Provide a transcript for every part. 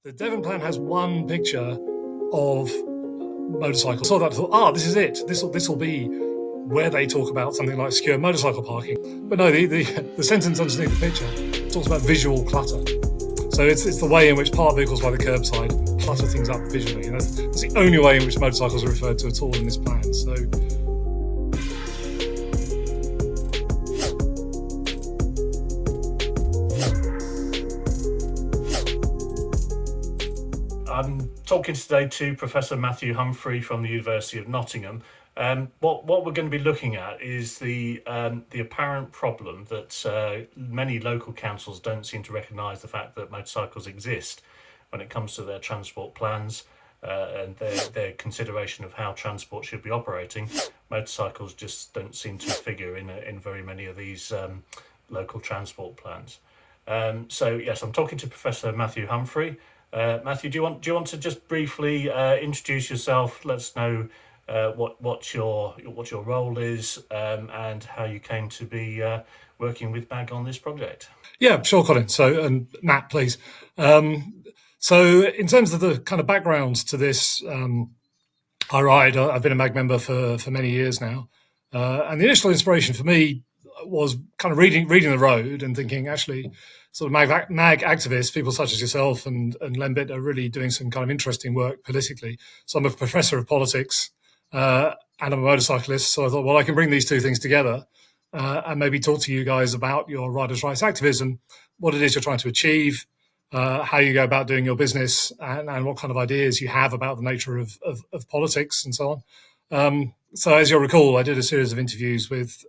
The Devon plan has one picture of motorcycles. Saw that, thought, this is it. This will be where they talk about something like secure motorcycle parking. But no, the sentence underneath the picture talks about visual clutter. So it's the way in which parked vehicles by the curbside clutter things up visually, and that's the only way in which motorcycles are referred to at all in this plan. So. I'm talking today to Professor Mathew Humphrey from the University of Nottingham. What we're going to be looking at is the apparent problem that many local councils don't seem to recognise the fact that motorcycles exist when it comes to their transport plans and their consideration of how transport should be operating. Motorcycles just don't seem to figure in very many of these local transport plans. So yes, I'm talking to Professor Mathew Humphrey. Mathew, do you want to just briefly introduce yourself? Let us know what your role is and how you came to be working with MAG on this project. Yeah, sure, Colin. So, and Matt, please. So, in terms of the kind of background to this, I've been a MAG member for many years now, and the initial inspiration for me was kind of reading the road and thinking, actually, sort of MAG activists, people such as yourself and Lembit, are really doing some kind of interesting work politically. So I'm a professor of politics and I'm a motorcyclist. So I thought, well, I can bring these two things together and maybe talk to you guys about your riders' rights activism, what it is you're trying to achieve, how you go about doing your business, and what kind of ideas you have about the nature of politics and so on. So as you'll recall, I did a series of interviews with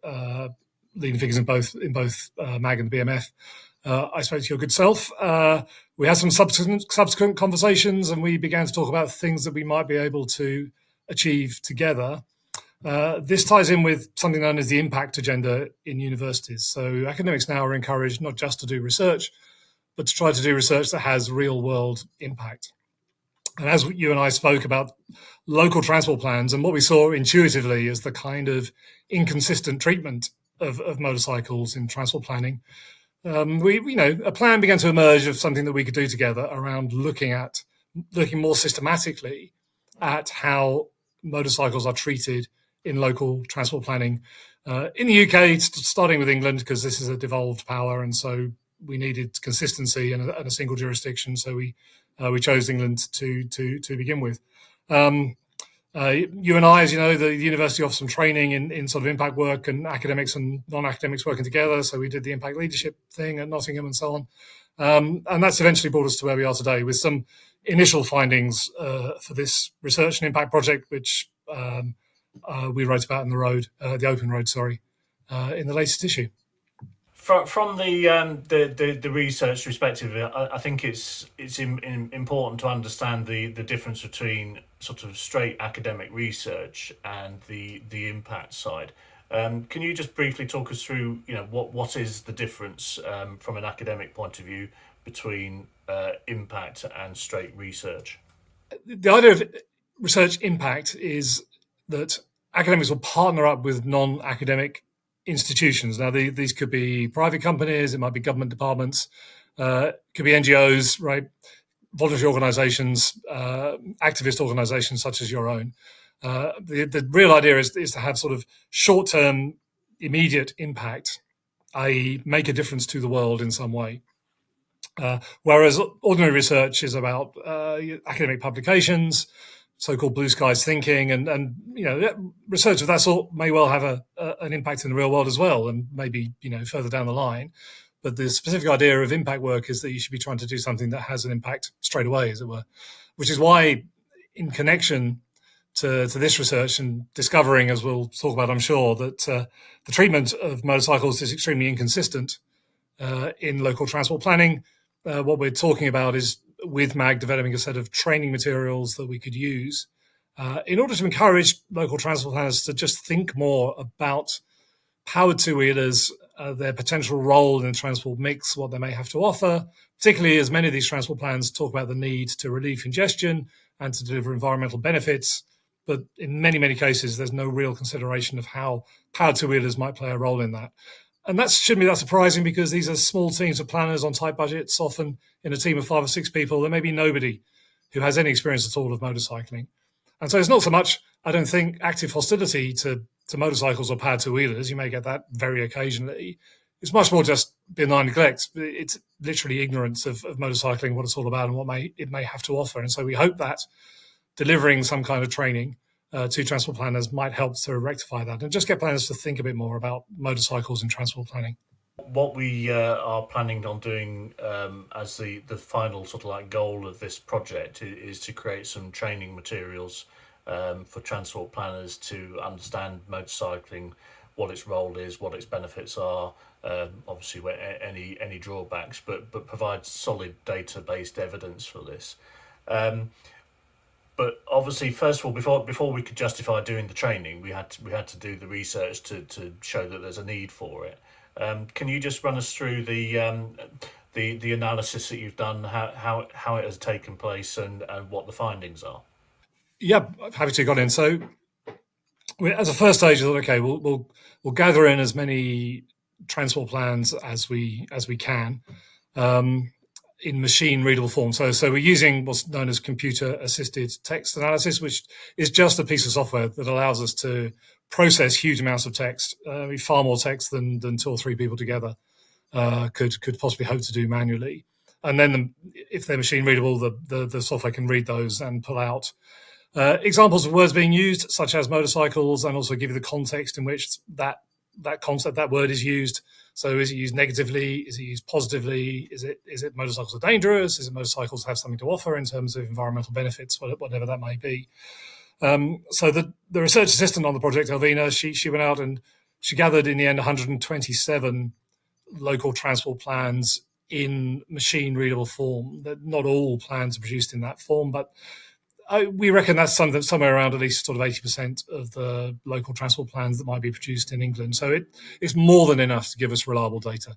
leading figures in both MAG and the BMF. I spoke to your good self. We had some subsequent conversations, and we began to talk about things that we might be able to achieve together. This ties in with something known as the impact agenda in universities. So academics now are encouraged not just to do research, but to try to do research that has real-world impact. And as you and I spoke about local transport plans, and what we saw intuitively is the kind of inconsistent treatment of motorcycles in transport planning, a plan began to emerge of something that we could do together around looking more systematically at how motorcycles are treated in local transport planning in the UK, starting with England, because this is a devolved power, and so we needed consistency and a single jurisdiction. So we chose England to begin with. You and I, as you know, the university offers some training in sort of impact work and academics and non-academics working together. So we did the impact leadership thing at Nottingham and so on. And that's eventually brought us to where we are today with some initial findings for this research and impact project, which we wrote about in the open road, in the latest issue. From the research perspective, I think it's important to understand the difference between sort of straight academic research and the impact side. Can you just briefly talk us through, what is the difference from an academic point of view between impact and straight research? The idea of research impact is that academics will partner up with non-academic institutions. Now, these could be private companies, it might be government departments, it could be NGOs, right? Voluntary organisations, activist organisations such as your own. The real idea is to have sort of short-term, immediate impact, i.e. make a difference to the world in some way. Whereas ordinary research is about academic publications, so-called blue skies thinking, and research of that sort may well have an impact in the real world as well, and maybe further down the line. But the specific idea of impact work is that you should be trying to do something that has an impact straight away, as it were. Which is why, in connection to this research and discovering, as we'll talk about, I'm sure, that the treatment of motorcycles is extremely inconsistent in local transport planning. What we're talking about is, with MAG, developing a set of training materials that we could use in order to encourage local transport planners to just think more about powered two-wheelers, their potential role in the transport mix, what they may have to offer, particularly as many of these transport plans talk about the need to relieve congestion and to deliver environmental benefits. But in many, many cases, there's no real consideration of how powered two-wheelers might play a role in that. And that shouldn't be that surprising because these are small teams of planners on tight budgets, often in a team of 5 or 6 people. There may be nobody who has any experience at all of motorcycling. And so it's not so much, I don't think, active hostility to motorcycles or powered two-wheelers. You may get that very occasionally. It's much more just benign neglect. It's literally ignorance of motorcycling, what it's all about and what it may have to offer. And so we hope that delivering some kind of training to transport planners might help to rectify that and just get planners to think a bit more about motorcycles in transport planning. What we are planning on doing as the final sort of like goal of this project is to create some training materials for transport planners to understand motorcycling, what its role is, what its benefits are, obviously any drawbacks, but provide solid data-based evidence for this. But obviously, first of all, before we could justify doing the training, we had to do the research to show that there's a need for it. Can you just run us through the analysis that you've done, how it has taken place, and what the findings are? Yeah, happy to got in. So, as a first stage, we thought, okay, we'll gather in as many transport plans as we can. In machine readable form. So we're using what's known as computer assisted text analysis, which is just a piece of software that allows us to process huge amounts of text, far more text than 2 or 3 people together could possibly hope to do manually. And then if they're machine readable, the software can read those and pull out examples of words being used, such as motorcycles, and also give you the context in which that concept, that word is used. So is it used negatively? Is it used positively? Is it motorcycles are dangerous? Is it motorcycles have something to offer in terms of environmental benefits, whatever that may be? So the research assistant on the project, Elvina, she went out and she gathered in the end 127 local transport plans in machine readable form. Not all plans are produced in that form, but we reckon that's somewhere around at least sort of 80% of the local transport plans that might be produced in England. So it's more than enough to give us reliable data.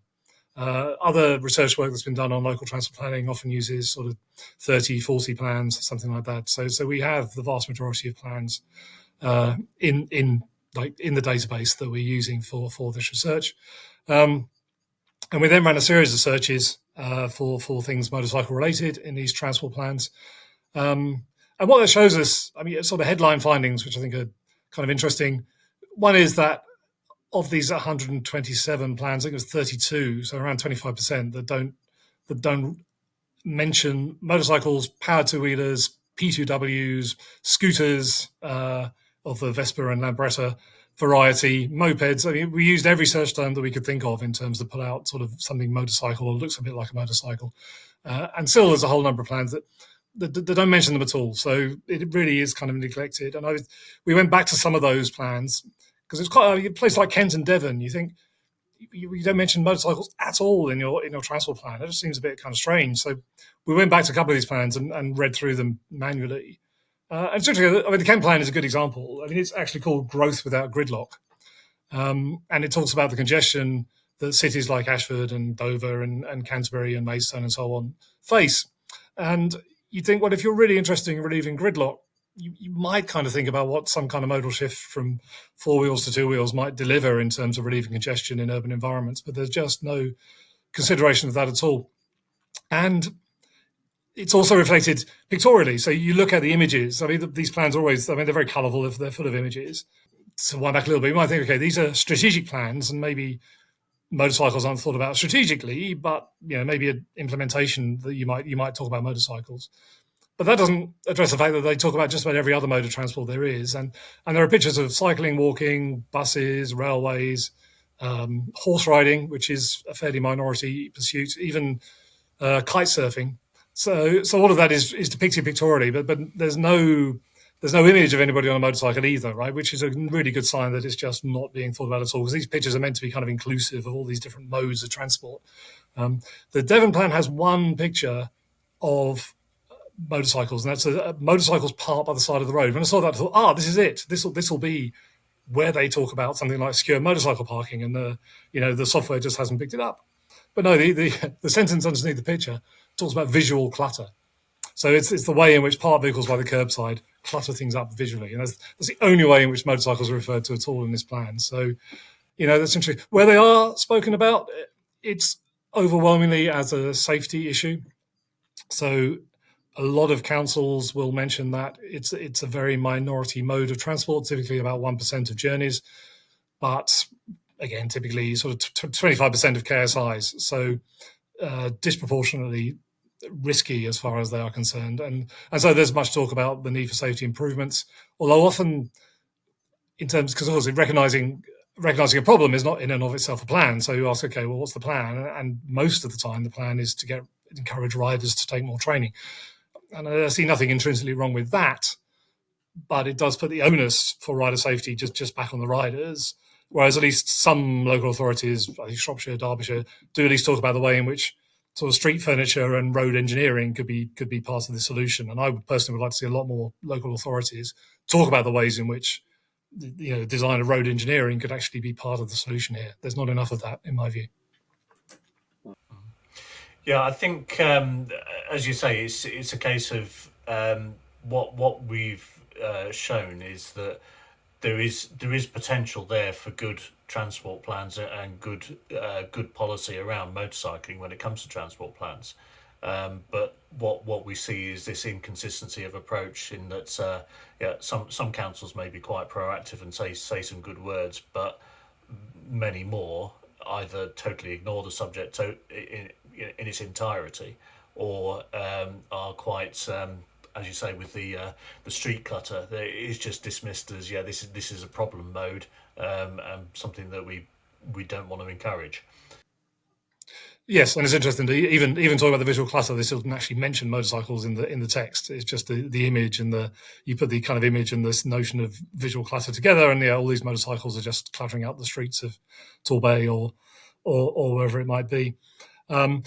Other research work that's been done on local transport planning often uses sort of 30, 40 plans, something like that. So we have the vast majority of plans in the database that we're using for this research. And we then ran a series of searches for things motorcycle related in these transport plans. And what that shows us, I mean, sort of headline findings, which I think are kind of interesting. One is that of these 127 plans, I think it was 32, so around 25% that don't mention motorcycles, powered two-wheelers, P2Ws, scooters of the Vespa and Lambretta variety, mopeds. I mean, we used every search term that we could think of in terms of pull out sort of something motorcycle or looks a bit like a motorcycle. And still there's a whole number of plans that don't mention them at all. So it really is kind of neglected. And we went back to some of those plans because it's quite a place like Kent and Devon. You think you don't mention motorcycles at all in your transport plan. It just seems a bit kind of strange. So we went back to a couple of these plans and read through them manually. And it's interesting. I mean, the Kent plan is a good example. I mean, it's actually called Growth Without Gridlock. And it talks about the congestion that cities like Ashford and Dover and Canterbury and Maidstone and so on face. And you think, well, if you're really interested in relieving gridlock, you might kind of think about what some kind of modal shift from 4 wheels to 2 wheels might deliver in terms of relieving congestion in urban environments. But there's just no consideration of that at all. And it's also reflected pictorially. So you look at the images. I mean, these plans are always, I mean, they're very colourful if they're full of images. To wind back a little bit, you might think, okay, these are strategic plans and maybe motorcycles aren't thought about strategically, but maybe an implementation that you might talk about motorcycles. But that doesn't address the fact that they talk about just about every other mode of transport there is. And there are pictures of cycling, walking, buses, railways, horse riding, which is a fairly minority pursuit, even kite surfing. So all of that is depicted pictorially, but there's no image of anybody on a motorcycle either, right? Which is a really good sign that it's just not being thought about at all, because these pictures are meant to be kind of inclusive of all these different modes of transport. The Devon plan has one picture of motorcycles, and that's a motorcycles parked by the side of the road. When I saw that, I thought, this is it. This will be where they talk about something like secure motorcycle parking, and the software just hasn't picked it up. But no, the sentence underneath the picture talks about visual clutter. So it's the way in which parked vehicles by the curbside clutter things up visually, and that's the only way in which motorcycles are referred to at all in this plan. So That's interesting. Where they are spoken about, it's overwhelmingly as a safety issue. So a lot of councils will mention that it's a very minority mode of transport, typically about 1% of journeys, but again, typically sort of 25% of KSIs. So disproportionately risky as far as they are concerned. And so there's much talk about the need for safety improvements, although often in terms, because obviously recognizing a problem is not in and of itself a plan. So you ask, okay, well, what's the plan? And most of the time, the plan is to encourage riders to take more training. And I see nothing intrinsically wrong with that, but it does put the onus for rider safety just back on the riders. Whereas at least some local authorities, I think Shropshire, Derbyshire, do at least talk about the way in which sort of street furniture and road engineering could be part of the solution. And I personally would like to see a lot more local authorities talk about the ways in which design of road engineering could actually be part of the solution here. There's not enough of that, in my view. Yeah, I think, as you say, it's a case of what we've shown is that there is potential there for good transport plans and good policy around motorcycling when it comes to transport plans. But what we see is this inconsistency of approach in that some councils may be quite proactive and say some good words, but many more either totally ignore the subject in its entirety, or are quite as you say with the street clutter, it is just dismissed as this is a problem mode, and something that we don't want to encourage. Yes, and it's interesting to even talk about the visual clutter. This doesn't actually mention motorcycles in the text. It's just the image and you put the kind of image and this notion of visual clutter together, and all these motorcycles are just cluttering up the streets of Torbay or wherever it might be. I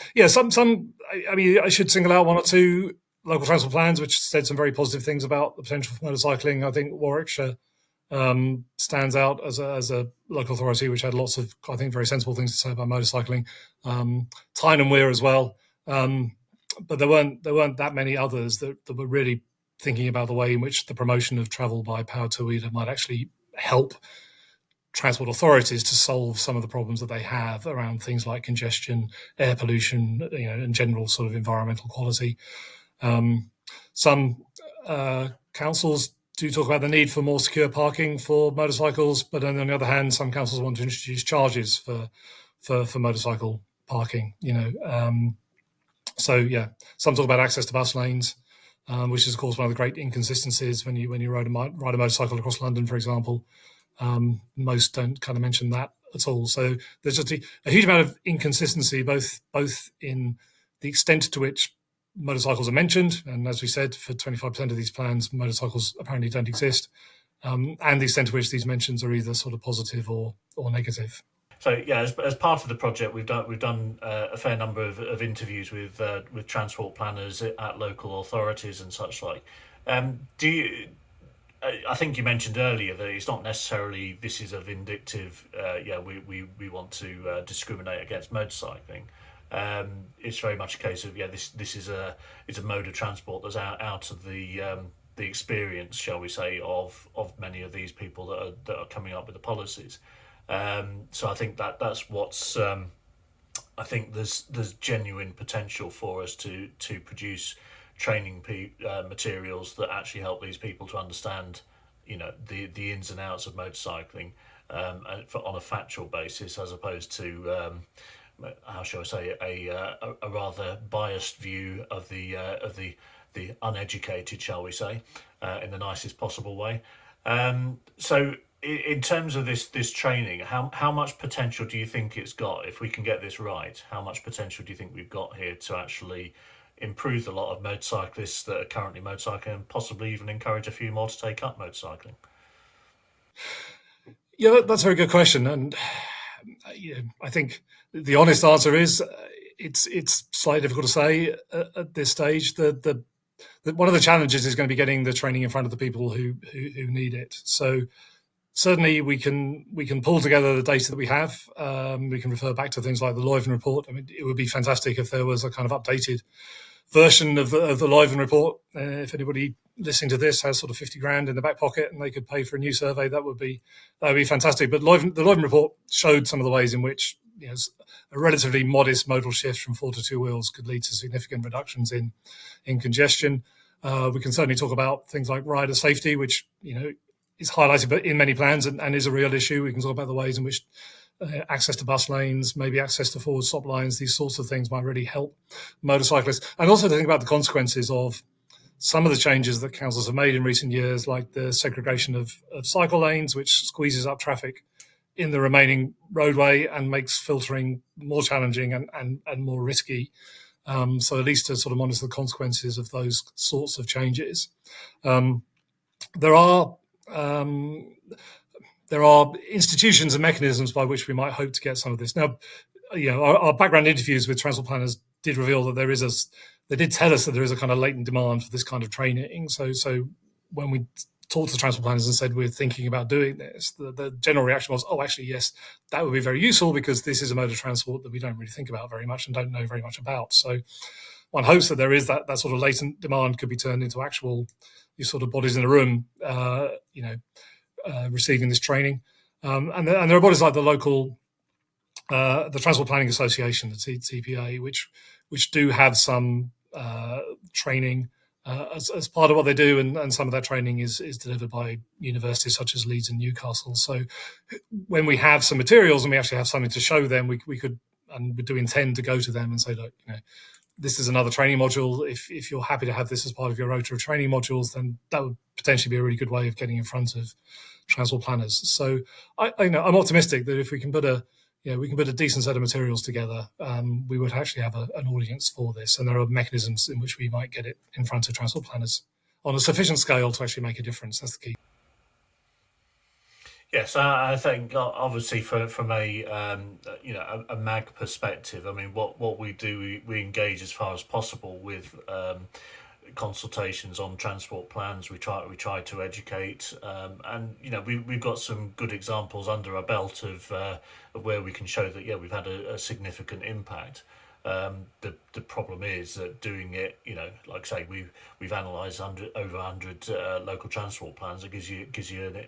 should single out one or two local transport plans which said some very positive things about the potential for motorcycling. I think Warwickshire stands out as a local authority which had lots of, I think, very sensible things to say about motorcycling. Tyne and Wear as well, but there weren't that many others that were really thinking about the way in which the promotion of travel by powered two-wheeler might actually help transport authorities to solve some of the problems that they have around things like congestion, air pollution, and general sort of environmental quality. Some councils do talk about the need for more secure parking for motorcycles, but on the other hand, some councils want to introduce charges for motorcycle parking. Some talk about access to bus lanes, which is of course one of the great inconsistencies when you ride a motorcycle across London, for example. Most don't kind of mention that at all. So there's just a huge amount of inconsistency, both in the extent to which motorcycles are mentioned, and as we said, for 25% of these plans, motorcycles apparently don't exist, and the extent to which these mentions are either sort of positive or negative. So as part of the project, we've done a fair number of interviews with transport planners at local authorities and such like. I think you mentioned earlier that it's not necessarily this is a vindictive. We want to discriminate against motorcycling. It's very much a case of this is a mode of transport that's out of the experience, shall we say, of many of these people that are coming up with the policies. So I think that's what's I think there's genuine potential for us to produce training materials that actually help these people to understand the ins and outs of motorcycling on a factual basis, as opposed to how shall I say, a rather biased view of the uneducated, shall we say, in the nicest possible way. So in terms of this training, how much potential do you think it's got? If we can get this right, how much potential do you think we've got here to actually improve the lot of motorcyclists that are currently motorcycling, and possibly even encourage a few more to take up motorcycling? Yeah, that's a very good question, and I think the honest answer is it's slightly difficult to say at this stage. The one of the challenges is going to be getting the training in front of the people who need it. So certainly we can pull together the data that we have. We can refer back to things like the Leuven report. I mean, it would be fantastic if there was a kind of updated version of the Leuven report. If anybody listening to this has sort of 50 grand in the back pocket and they could pay for a new survey, that would be fantastic. But the Loyven report showed some of the ways in which a relatively modest modal shift from 4 to 2 wheels could lead to significant reductions in congestion. We can certainly talk about things like rider safety, which is highlighted in many plans and is a real issue. We can talk about the ways in which access to bus lanes, maybe access to forward stop lines, these sorts of things might really help motorcyclists. And also to think about the consequences of some of the changes that councils have made in recent years, like the segregation of cycle lanes, which squeezes up traffic in the remaining roadway and makes filtering more challenging and more risky. So at least to sort of monitor the consequences of those sorts of changes. There are institutions and mechanisms by which we might hope to get some of this. Now, our background interviews with transport planners did reveal that they did tell us that there is a kind of latent demand for this kind of training. So when we talked to transport planners and said we're thinking about doing this, the general reaction was, oh, actually, yes, that would be very useful because this is a mode of transport that we don't really think about very much and don't know very much about. So one hopes that there is that sort of latent demand could be turned into actual sort of bodies in a room, receiving this training. And there are bodies like the local, the Transport Planning Association, the TPA, which do have some training as part of what they do, and some of that training is delivered by universities such as Leeds and Newcastle. So when we have some materials and we actually have something to show them, we could, and we do intend to go to them and say, look, this is another training module. If you're happy to have this as part of your rota of training modules, then that would potentially be a really good way of getting in front of transport planners. So I'm optimistic that if we can put a decent set of materials together, we would actually have an audience for this. And there are mechanisms in which we might get it in front of transport planners on a sufficient scale to actually make a difference. That's the key. Yes, I think obviously from a MAG perspective, I mean, what we do, we engage as far as possible with consultations on transport plans. We try to educate, and we've got some good examples under our belt of where we can show that we've had a significant impact. The problem is that doing it, like I say, we've analysed over 100 local transport plans. It gives you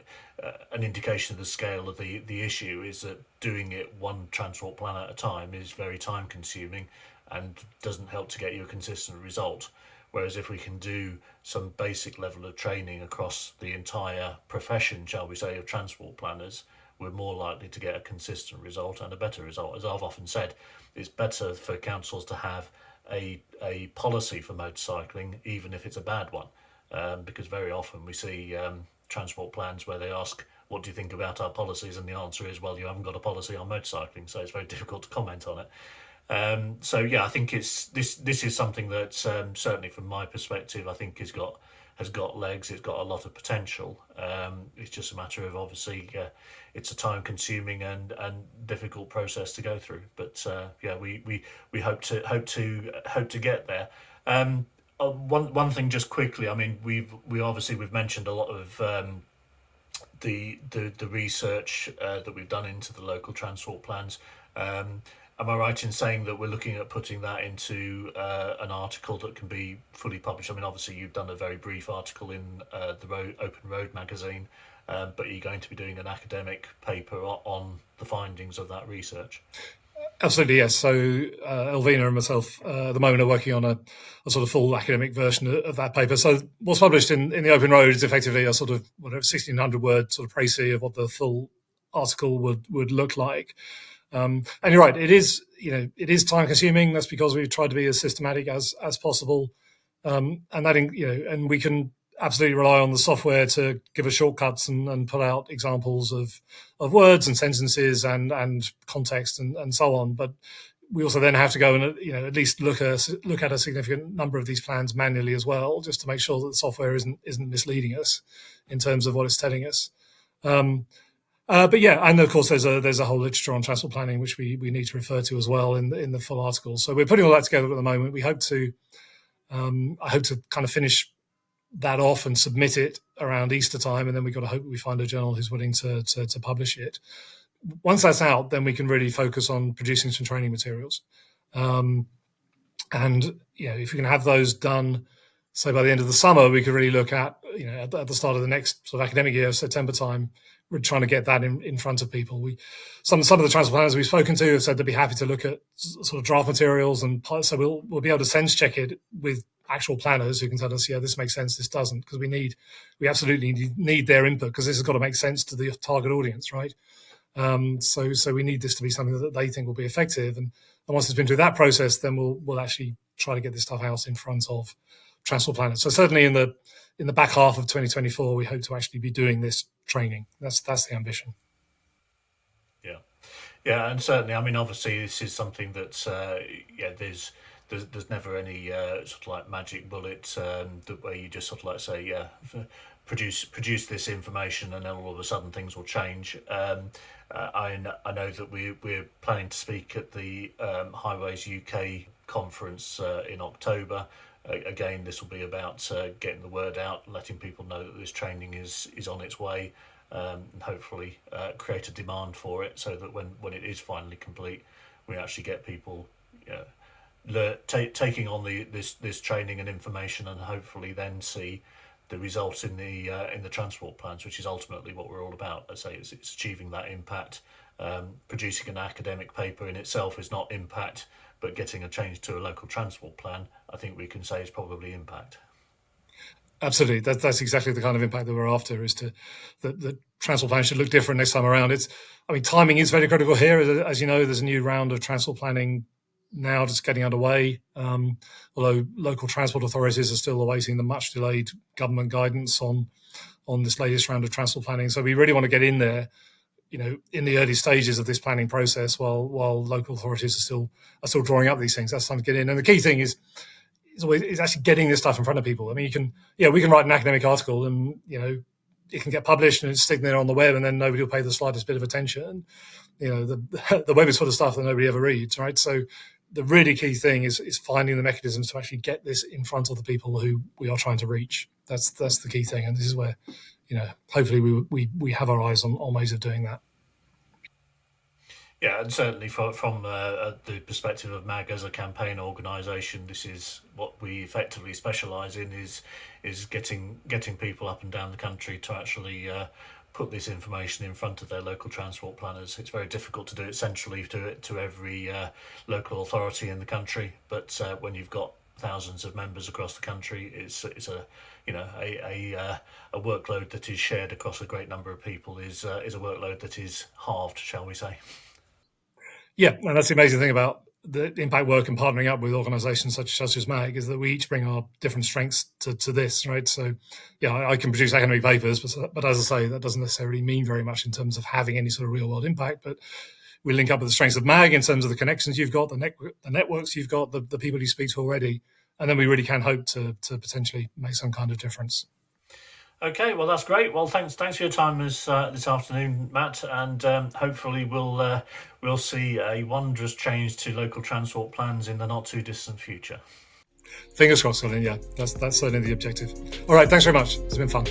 an indication of the scale of the issue. Is that doing it one transport plan at a time is very time consuming and doesn't help to get you a consistent result. Whereas if we can do some basic level of training across the entire profession, shall we say, of transport planners, we're more likely to get a consistent result and a better result. As I've often said, it's better for councils to have a policy for motorcycling, even if it's a bad one, because very often we see transport plans where they ask, what do you think about our policies? And the answer is, well, you haven't got a policy on motorcycling, so it's very difficult to comment on it. I think this is something that certainly from my perspective, I think has got legs. It's got a lot of potential. It's just a matter of obviously it's a time consuming and difficult process to go through. But we hope to get there. One thing just quickly. I mean, we've mentioned a lot of the research that we've done into the local transport plans. Am I right in saying that we're looking at putting that into an article that can be fully published? I mean, obviously you've done a very brief article in the Open Road magazine, but are you going to be doing an academic paper on the findings of that research? Absolutely, yes. So Elvina and myself at the moment are working on a sort of full academic version of that paper. So what's published in the Open Road is effectively a sort of 1,600 word sort of précis of what the full article would look like. And you're right, it is time consuming. That's because we've tried to be as systematic as possible. And we can absolutely rely on the software to give us shortcuts and put out examples of words and sentences and context and so on. But we also then have to go and at least look at a significant number of these plans manually as well, just to make sure that the software isn't misleading us in terms of what it's telling us. And of course there's a whole literature on transport planning which we need to refer to as well in the full article. So we're putting all that together at the moment. We hope to I hope to kind of finish that off and submit it around Easter time, and then we've got to hope we find a journal who's willing to publish it. Once that's out, then we can really focus on producing some training materials. If we can have those done So by the end of the summer, we could really look at, at the start of the next sort of academic year, September time, we're trying to get that in front of people. Some of the transport planners we've spoken to have said they'd be happy to look at sort of draft materials, and so we'll be able to sense check it with actual planners who can tell us, yeah, this makes sense, this doesn't, because we absolutely need their input, because this has got to make sense to the target audience, right? So we need this to be something that they think will be effective, and once it's been through that process, then we'll actually try to get this stuff out in front of transport planners. So certainly in the back half of 2024, we hope to actually be doing this training. That's the ambition. Yeah, and certainly, I mean, obviously, this is something that there's never any sort of like magic bullet where you just sort of like say, produce this information and then all of a sudden things will change. I know that we're planning to speak at the Highways UK conference in October. Again, this will be about getting the word out, letting people know that this training is on its way, and hopefully create a demand for it, so that when it is finally complete, we actually get people taking on this training and information, and hopefully then see the results in the transport plans, which is ultimately what we're all about. I say it's achieving that impact. Producing an academic paper in itself is not impact, but getting a change to a local transport plan, I think we can say, is probably impact. Absolutely, that's exactly the kind of impact that we're after. Is to the transport plan should look different next time around. Timing is very critical here. As you know, there's a new round of transport planning now just getting underway. Although local transport authorities are still awaiting the much delayed government guidance on this latest round of transport planning. So we really want to get in there, in the early stages of this planning process, while local authorities are still drawing up these things. That's time to get in. And the key thing is actually getting this stuff in front of people. I mean, we can write an academic article, and it can get published and it's sticking there on the web, and then nobody will pay the slightest bit of attention. The web is full of stuff that nobody ever reads, right? So the really key thing is finding the mechanisms to actually get this in front of the people who we are trying to reach. That's the key thing, and this is where hopefully we have our eyes on ways of doing that. Yeah, and certainly from the perspective of MAG as a campaign organisation, this is what we effectively specialise in, is getting people up and down the country to actually put this information in front of their local transport planners. It's very difficult to do it centrally to every local authority in the country, but when you've got thousands of members across the country, it's a workload that is shared across a great number of people, is a workload that is halved, shall we say. Yeah, and that's the amazing thing about the impact work and partnering up with organisations such as MAG, is that we each bring our different strengths to this, right? So, I can produce academic papers, but as I say, that doesn't necessarily mean very much in terms of having any sort of real world impact. But we link up with the strengths of MAG in terms of the connections you've got, the networks you've got, the people you speak to already, and then we really can hope to potentially make some kind of difference. Okay, well, that's great. Well, thanks for your time this afternoon, Matt, and hopefully we'll see a wondrous change to local transport plans in the not too distant future. Fingers crossed, Colin. Yeah, that's certainly the objective. All right, thanks very much. It's been fun.